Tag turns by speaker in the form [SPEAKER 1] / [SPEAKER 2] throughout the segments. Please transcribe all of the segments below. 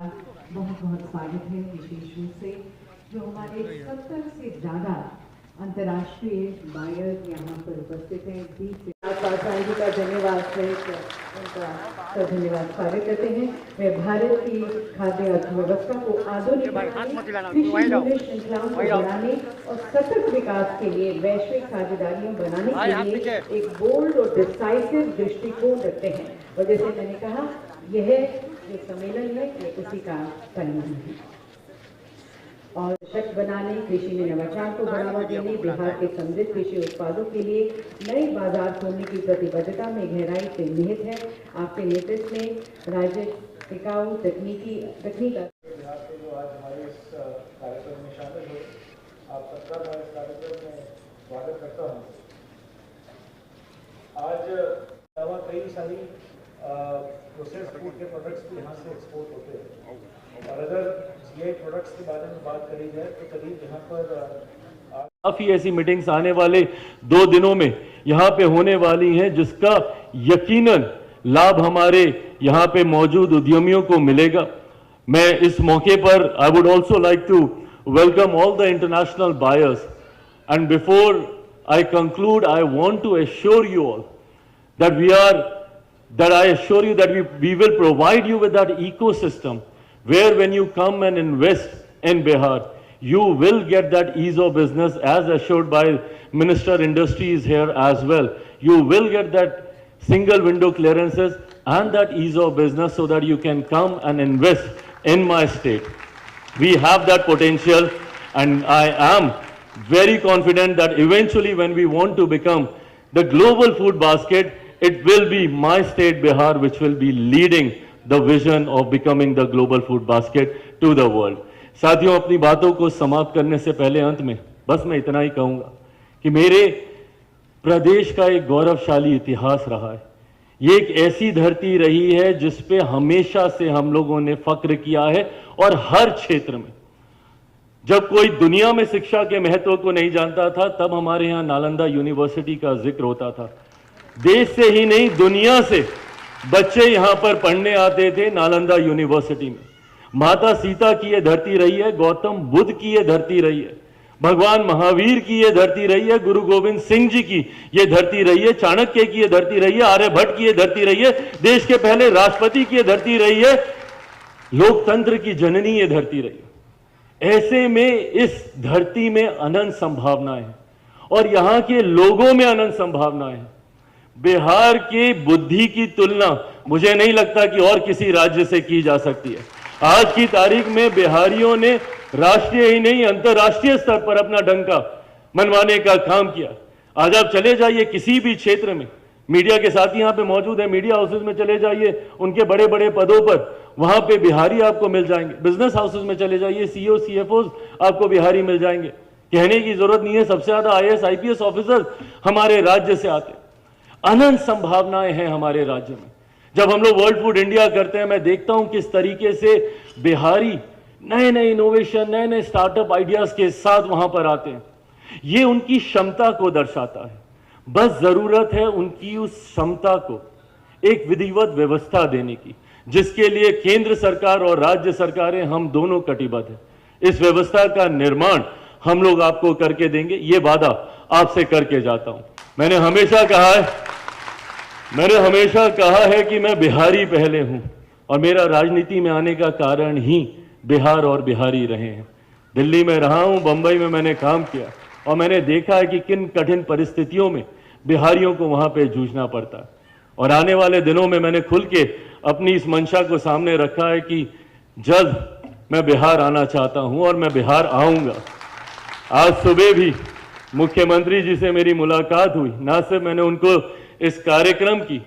[SPEAKER 1] बहुत बहुत स्वागत है विशेष रूप से जो हमारे 70 से ज़्यादा अंतर्राष्ट्रीय बायर यहाँ पर उपस्थित हैं। जी का धन्यवाद सहित उनका धन्यवाद स्वागत करते हैं। वे भारत की खाद्य अर्थव्यवस्था को आधुनिक बनाने, श्रृंखलाओं को बढ़ाने और सतत विकास के लिए वैश्विक साझेदारियां बनाने के लिए एक बोल्ड और डिसाइसिव दृष्टिकोण रखते हैं। और जैसे मैंने कहा, यह जो सम्मेलन है ये उसी का परिणाम है। और सशक्त बनाने, कृषि में नवाचार को बढ़ावा देने, बिहार के समृद्ध कृषि उत्पादों के लिए नए बाजार खोलने की प्रतिबद्धता में गहराई से निहित है। आपके नेतृत्व में राज्य टिकाऊ तकनीक
[SPEAKER 2] बिहार के जो आज हमारे इस कार्यक्रम में शामिल हुए, आप सबका मैं इस कार्यक्रम में स्वागत करता हूँ। आज अलावा कई सारी प्रोसेस फूड के प्रोडक्ट्स भी यहाँ से एक्सपोर्ट होते हैं। और अगर जीआई प्रोडक्ट्स के बारे में बात करी जाए तो करीब यहाँ पर
[SPEAKER 3] काफी ऐसी मीटिंग्स आने वाले 2 दिनों में यहाँ पे होने वाली हैं, जिसका यकीनन लाभ हमारे यहाँ पे मौजूद उद्यमियों को मिलेगा। मैं इस मौके पर I would also like to welcome all the international buyers and before I conclude I want to assure you all that I assure you that we will provide you with that ecosystem where when you come and invest in Bihar, you will get that ease of business as assured by Minister Industries here as well. You will get that single window clearances and that ease of business so that you can come and invest in my state. We have that potential and I am very confident that eventually when we want to become the global food basket, it will be my state Bihar which will be leading the vision of becoming the global food basket to the world. साथियों, अपनी बातों को समाप्त करने से पहले अंत में बस मैं इतना ही कहूंगा कि मेरे प्रदेश का एक गौरवशाली इतिहास रहा है। ये एक ऐसी धरती रही है जिस पे हमेशा से हम लोगों ने फख्र किया है और हर क्षेत्र में। जब कोई दुनिया में शिक्षा के महत्व को नहीं जानता था तब हमारे यहाँ नालंदा यूनिवर्सिटी का जिक्र होता था। देश से ही नहीं दुनिया से बच्चे यहां पर पढ़ने आते थे नालंदा यूनिवर्सिटी में। माता सीता की यह धरती रही है, गौतम बुद्ध की यह धरती रही है, भगवान महावीर की यह धरती रही है, गुरु गोविंद सिंह जी की यह धरती रही है, चाणक्य की यह धरती रही है, आर्यभट्ट की यह धरती रही है, देश के पहले राष्ट्रपति की यह धरती रही है, लोकतंत्र की जननी यह धरती रही है। ऐसे में इस धरती में अनंत संभावनाएं हैं और यहां के लोगों में अनंत संभावनाएं हैं। बिहार की बुद्धि की तुलना मुझे नहीं लगता कि और किसी राज्य से की जा सकती है। आज की तारीख में बिहारियों ने राष्ट्रीय ही नहीं अंतर्राष्ट्रीय स्तर पर अपना डंका मनवाने का काम किया। आज आप चले जाइए किसी भी क्षेत्र में, मीडिया के साथी यहां पे मौजूद है, मीडिया हाउसेज में चले जाइए, उनके बड़े बड़े पदों पर वहां पे बिहारी आपको मिल जाएंगे। बिजनेस हाउसेज में चले जाइए, सीईओ सीएफओ आपको बिहारी मिल जाएंगे। कहने की जरूरत नहीं है, सबसे ज्यादा आईएएस आईपीएस ऑफिसर हमारे राज्य से आते। अनंत संभावनाएं हैं हमारे राज्य में। जब हम लोग वर्ल्ड फूड इंडिया करते हैं, मैं देखता हूं किस तरीके से बिहारी नए नए इनोवेशन, नए नए स्टार्टअप आइडियाज के साथ वहां पर आते हैं। ये उनकी क्षमता को दर्शाता है। बस जरूरत है उनकी उस क्षमता को एक विधिवत व्यवस्था देने की, जिसके लिए केंद्र सरकार और राज्य सरकारें हम दोनों कटिबद्ध हैं। इस व्यवस्था का निर्माण हम लोग आपको करके देंगे, ये वादा आपसे करके जाता हूं। मैंने हमेशा कहा है कि मैं बिहारी पहले हूं और मेरा राजनीति में आने का कारण ही बिहार और बिहारी रहे हैं। दिल्ली में रहा हूं, बंबई में मैंने काम किया और मैंने देखा है कि किन कठिन परिस्थितियों में बिहारियों को वहां पे जूझना पड़ता है। और आने वाले दिनों में मैंने खुल के अपनी इस मंशा को सामने रखा है कि जल्द मैं बिहार आना चाहता हूं और मैं बिहार आऊंगा। आज सुबह भी मुख्यमंत्री जी से मेरी मुलाकात हुई। ना सिर्फ मैंने उनको इस कार्यक्रम की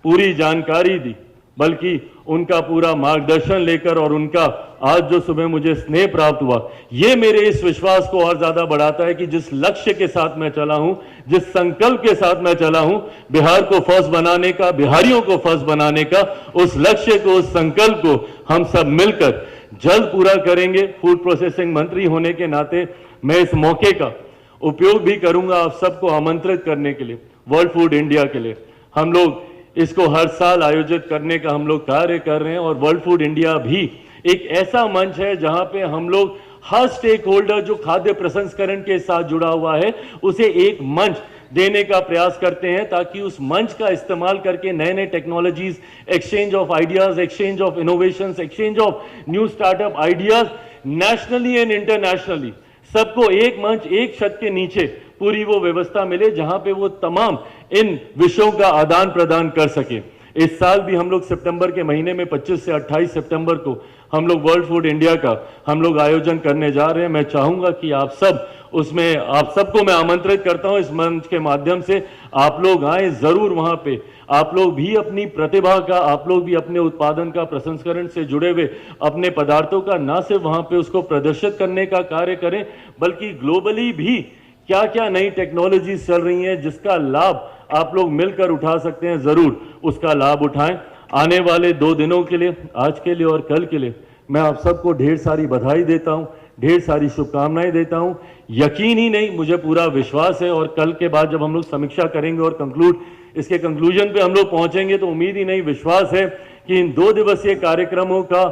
[SPEAKER 3] पूरी जानकारी दी, बल्कि उनका पूरा मार्गदर्शन लेकर और उनका आज जो सुबह मुझे स्नेह प्राप्त हुआ, ये मेरे इस विश्वास को और ज्यादा बढ़ाता है कि जिस लक्ष्य के साथ मैं चला हूं, जिस संकल्प के साथ मैं चला हूं, बिहार को फर्स्ट बनाने का, बिहारियों को फर्स्ट बनाने का, उस लक्ष्य को, उस संकल्प को हम सब मिलकर जल्द पूरा करेंगे। फूड प्रोसेसिंग मंत्री होने के नाते मैं इस मौके का उपयोग भी करूंगा आप सबको आमंत्रित करने के लिए वर्ल्ड फूड इंडिया के लिए। हम लोग इसको हर साल आयोजित करने का हम लोग कार्य कर रहे हैं और वर्ल्ड फूड इंडिया भी एक ऐसा मंच है जहां पे हम लोग हर स्टेक होल्डर जो खाद्य प्रसंस्करण के साथ जुड़ा हुआ है उसे एक मंच देने का प्रयास करते हैं, ताकि उस मंच का इस्तेमाल करके नए नए technologies, exchange of ideas, exchange of innovations, exchange of new startup ideas nationally and internationally सबको एक मंच, एक छत के नीचे पूरी वो व्यवस्था मिले जहां पे वो तमाम इन विषयों का आदान प्रदान कर सके। इस साल भी हम लोग सितंबर के महीने में 25 से 28 सितंबर को हम लोग वर्ल्ड फूड इंडिया का हम लोग आयोजन करने जा रहे हैं। मैं चाहूंगा कि आप सब उसमें, आप सबको मैं आमंत्रित करता हूं इस मंच के माध्यम से आप लोग आए जरूर। वहां पे आप लोग भी अपनी प्रतिभा का, आप लोग भी अपने उत्पादन का, प्रसंस्करण से जुड़े हुए अपने पदार्थों का ना सिर्फ वहां पे उसको प्रदर्शित करने का कार्य करें, बल्कि ग्लोबली भी क्या क्या नई टेक्नोलॉजीज चल रही हैं जिसका लाभ आप लोग मिलकर उठा सकते हैं, जरूर उसका लाभ उठाएं। आने वाले 2 दिनों के लिए, आज के लिए और कल के लिए मैं आप सबको ढेर सारी बधाई देता हूं, ढेर सारी शुभकामनाएं देता हूं। यकीन ही नहीं, मुझे पूरा विश्वास है, और कल के बाद जब हम लोग समीक्षा करेंगे और इसके कंक्लूजन पे हम लोग पहुंचेंगे तो उम्मीद ही नहीं, विश्वास है कि इन 2 दिवसीय कार्यक्रमों का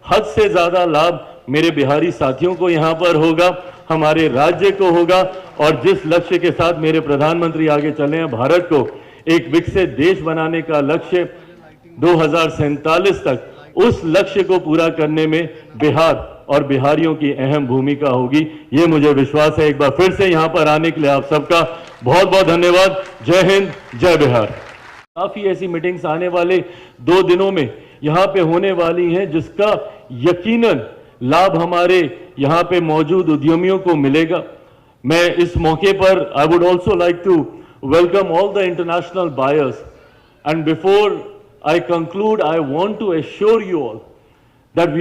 [SPEAKER 3] हद से ज्यादा लाभ मेरे बिहारी साथियों को यहां पर होगा, हमारे राज्य को होगा, और जिस लक्ष्य के साथ मेरे प्रधानमंत्री आगे चले हैं, भारत को एक विकसित देश बनाने का लक्ष्य 2047 तक, उस लक्ष्य को पूरा करने में बिहार और बिहारियों की अहम भूमिका होगी, ये मुझे विश्वास है। एक बार फिर से यहां पर आने के लिए आप सबका बहुत बहुत धन्यवाद। जय हिंद, जय बिहार। काफी ऐसी मीटिंग्स आने वाले 2 दिनों में यहां पे होने वाली हैं जिसका यकीनन लाभ हमारे यहां पे मौजूद उद्यमियों को मिलेगा। मैं इस मौके पर I would also like to welcome all the international buyers, and before I conclude, I want to assure you all that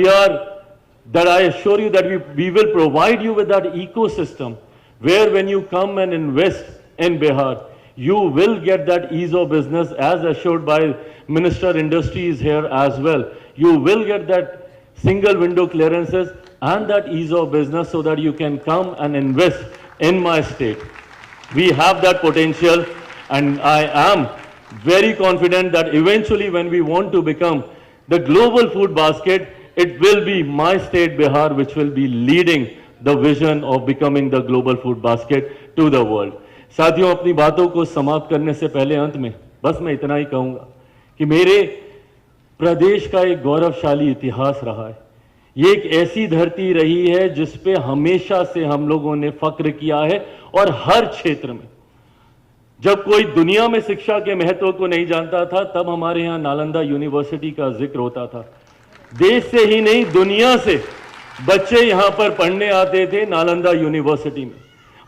[SPEAKER 3] we will provide you with that ecosystem where when you come and invest in Bihar, you will get that ease of business as assured by Minister Industries here as well. You will get that single window clearances and that ease of business so that you can come and invest in my state. We have that potential, and I am very confident that eventually when we want to become the global food basket, it will be my state Bihar which will be leading the vision of becoming the global food basket to the world. साथियों, अपनी बातों को समाप्त करने से पहले अंत में बस मैं इतना ही कहूंगा कि मेरे प्रदेश का एक गौरवशाली इतिहास रहा है। ये एक ऐसी धरती रही है जिस पे हमेशा से हम लोगों ने फक्र किया है, और हर क्षेत्र में जब कोई दुनिया में शिक्षा के महत्व को नहीं जानता था तब हमारे यहाँ नालंदा यूनिवर्सिटी का जिक्र होता था। देश से ही नहीं, दुनिया से बच्चे यहाँ पर पढ़ने आते थे नालंदा यूनिवर्सिटी में।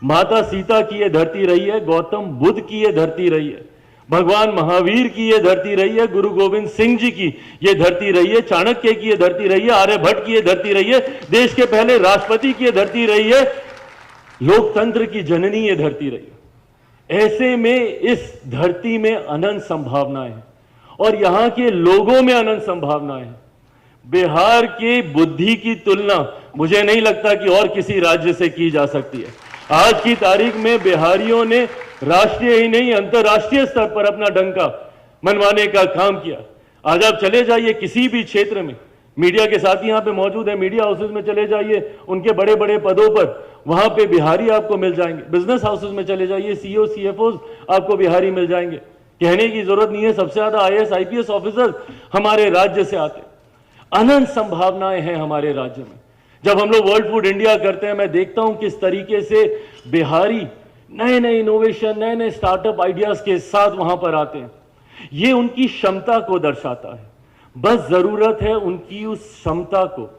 [SPEAKER 3] माता सीता की ये धरती रही है, गौतम बुद्ध की ये धरती रही है, भगवान महावीर की ये धरती रही है, गुरु गोविंद सिंह जी की ये धरती रही है, चाणक्य की ये धरती रही है, आर्यभट्ट की ये धरती रही है, देश के पहले राष्ट्रपति की ये धरती रही है, लोकतंत्र की जननी ये धरती रही है। ऐसे में इस धरती में अनंत संभावनाएं हैं और यहां के लोगों में अनंत संभावनाएं हैं। बिहार की बुद्धि की तुलना मुझे नहीं लगता कि और किसी राज्य से की जा सकती है। आज की तारीख में बिहारियों ने राष्ट्रीय ही नहीं अंतर्राष्ट्रीय स्तर पर अपना डंका मनवाने का काम किया। आज आप चले जाइए किसी भी क्षेत्र में, मीडिया के साथी यहाँ पे मौजूद है, मीडिया हाउसेज में चले जाइए, उनके बड़े बड़े पदों पर वहां पे बिहारी आपको मिल जाएंगे। बिजनेस हाउसेज में चले जाइए, सीईओ सीएफओ आपको बिहारी मिल जाएंगे। कहने की जरूरत नहीं है, सबसे ज्यादा आईएएस आईपीएस ऑफिसर हमारे राज्य से आते। अनंत संभावनाएं हैं हमारे राज्य में। जब हम लोग वर्ल्ड फूड इंडिया करते हैं, मैं देखता हूं किस तरीके से बिहारी नए नए इनोवेशन, नए नए स्टार्टअप आइडियाज के साथ वहां पर आते हैं। ये उनकी क्षमता को दर्शाता है। बस जरूरत है उनकी उस क्षमता को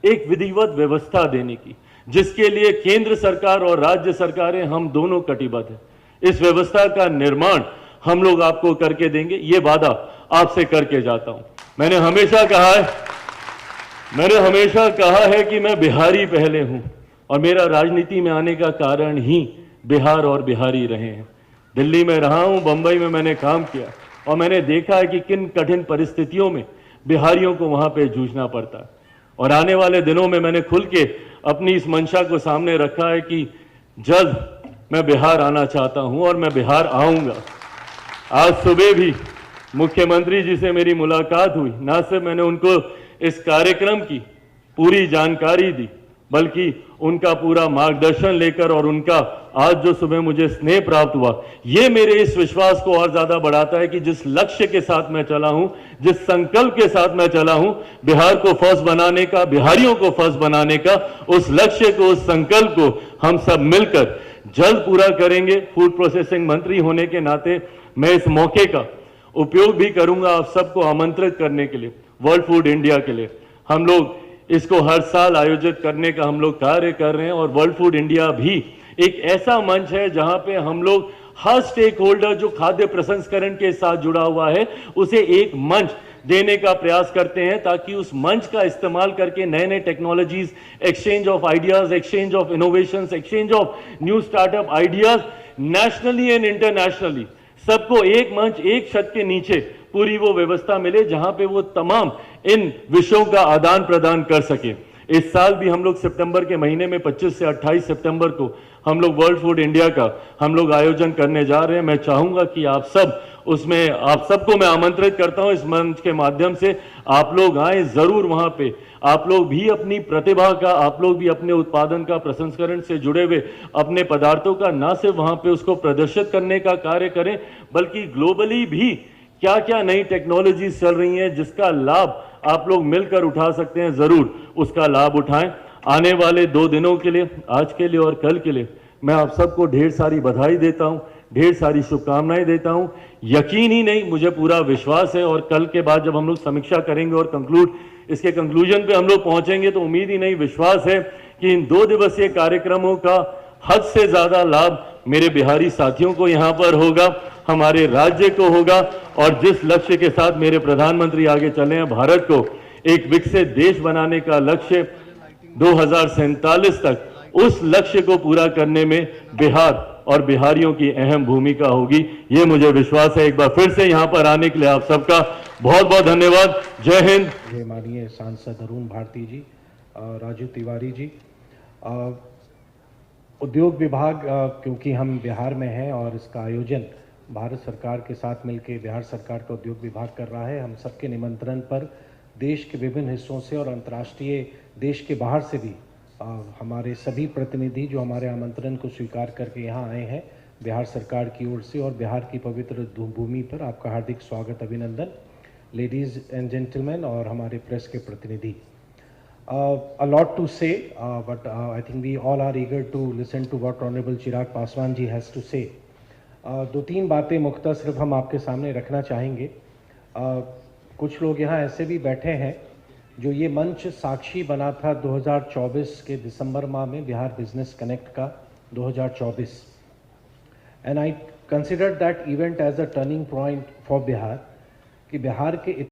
[SPEAKER 3] एक विधिवत व्यवस्था देने की, जिसके लिए केंद्र सरकार और राज्य सरकारें हम दोनों कटिबद्ध हैं। इस व्यवस्था का निर्माण हम लोग आपको करके देंगे, ये वादा आपसे करके जाता हूं। मैंने हमेशा कहा है कि मैं बिहारी पहले हूं, और मेरा राजनीति में आने का कारण ही बिहार और बिहारी रहे हैं। दिल्ली में रहा हूं, बंबई में मैंने काम किया, और मैंने देखा है कि किन कठिन परिस्थितियों में बिहारियों को वहां पे जूझना पड़ता है। और आने वाले दिनों में मैंने खुल के अपनी इस मंशा को सामने रखा है कि जल्द मैं बिहार आना चाहता हूं और मैं बिहार आऊंगा। आज सुबह भी मुख्यमंत्री जी से मेरी मुलाकात हुई। ना सिर्फ मैंने उनको इस कार्यक्रम की पूरी जानकारी दी, बल्कि उनका पूरा मार्गदर्शन लेकर और उनका आज जो सुबह मुझे स्नेह प्राप्त हुआ, ये मेरे इस विश्वास को और ज्यादा बढ़ाता है कि जिस लक्ष्य के साथ मैं चला हूं, जिस संकल्प के साथ मैं चला हूं, बिहार को फर्स्ट बनाने का, बिहारियों को फर्स्ट बनाने का, उस लक्ष्य को, उस संकल्प को हम सब मिलकर जल्द पूरा करेंगे। फूड प्रोसेसिंग मंत्री होने के नाते मैं इस मौके का उपयोग भी करूंगा आप सबको आमंत्रित करने के लिए, वर्ल्ड फूड इंडिया के लिए। हम लोग इसको हर साल आयोजित करने का हम लोग कार्य कर रहे हैं और वर्ल्ड फूड इंडिया भी एक ऐसा मंच है जहां पे हम लोग हर स्टेक होल्डर जो खाद्य प्रसंस्करण के साथ जुड़ा हुआ है उसे एक मंच देने का प्रयास करते हैं, ताकि उस मंच का इस्तेमाल करके नए नए technologies, exchange of ideas, exchange of innovations, exchange of new startup ideas nationally and internationally सबको एक मंच, एक छत के नीचे पूरी वो व्यवस्था मिले जहां पे वो तमाम इन विषयों का आदान प्रदान कर सके। इस साल भी हम लोग सितंबर के महीने में 25 से 28 सितंबर को हम लोग वर्ल्ड फूड इंडिया का हम लोग आयोजन करने जा रहे हैं। मैं चाहूंगा कि आप सब उसमें, आप सबको मैं आमंत्रित करता हूं इस मंच के माध्यम से, आप लोग आए जरूर वहां पे, आप लोग भी अपनी प्रतिभा का, आप लोग भी अपने उत्पादन का, प्रसंस्करण से जुड़े हुए अपने पदार्थों का ना सिर्फ वहां पे उसको प्रदर्शित करने का कार्य करें, बल्कि ग्लोबली भी क्या क्या नई टेक्नोलॉजीज चल रही हैं जिसका लाभ आप लोग मिलकर उठा सकते हैं, जरूर उसका लाभ उठाएं। आने वाले 2 दिनों के लिए, आज के लिए और कल के लिए मैं आप सबको ढेर सारी बधाई देता हूं, ढेर सारी शुभकामनाएं देता हूं। यकीन ही नहीं, मुझे पूरा विश्वास है और कल के बाद जब हम लोग समीक्षा करेंगे और इसके कंक्लूजन पे हम लोग पहुंचेंगे तो उम्मीद ही नहीं, विश्वास है कि इन 2 दिवसीय कार्यक्रमों का हद से ज्यादा लाभ मेरे बिहारी साथियों को यहाँ पर होगा, हमारे राज्य को होगा, और जिस लक्ष्य के साथ मेरे प्रधानमंत्री आगे चले हैं, भारत को एक विकसित देश बनाने का लक्ष्य 2047 तक, उस लक्ष्य को पूरा करने में बिहार और बिहारियों की अहम भूमिका होगी, ये मुझे विश्वास है। एक बार फिर से यहाँ पर आने के लिए आप सबका बहुत बहुत धन्यवाद। जय हिंद।
[SPEAKER 4] माननीय सांसद अरुण भारती जी, राजू तिवारी जी, उद्योग विभाग, क्योंकि हम बिहार में हैं और इसका आयोजन भारत सरकार के साथ मिलकर बिहार सरकार का उद्योग विभाग कर रहा है, हम सबके निमंत्रण पर देश के विभिन्न हिस्सों से और अंतर्राष्ट्रीय देश के बाहर से भी हमारे सभी प्रतिनिधि जो हमारे आमंत्रण को स्वीकार करके यहाँ आए हैं बिहार सरकार की ओर से, और बिहार की पवित्र भूमि पर आपका हार्दिक स्वागत, अभिनंदन। लेडीज एंड जेंटलमैन और हमारे प्रेस के प्रतिनिधि, a lot to say, but I think we all are eager to listen to what Honorable Chirag Paswan ji has to say. 2-3 बातें मुख्तसर सिर्फ हम आपके सामने रखना चाहेंगे। कुछ लोग यहाँ ऐसे भी बैठे हैं जो ये मंच साक्षी बना था 2024 के दिसंबर माह में, बिहार बिजनेस कनेक्ट का 2024, and I consider that event as a turning point for Bihar, कि बिहार के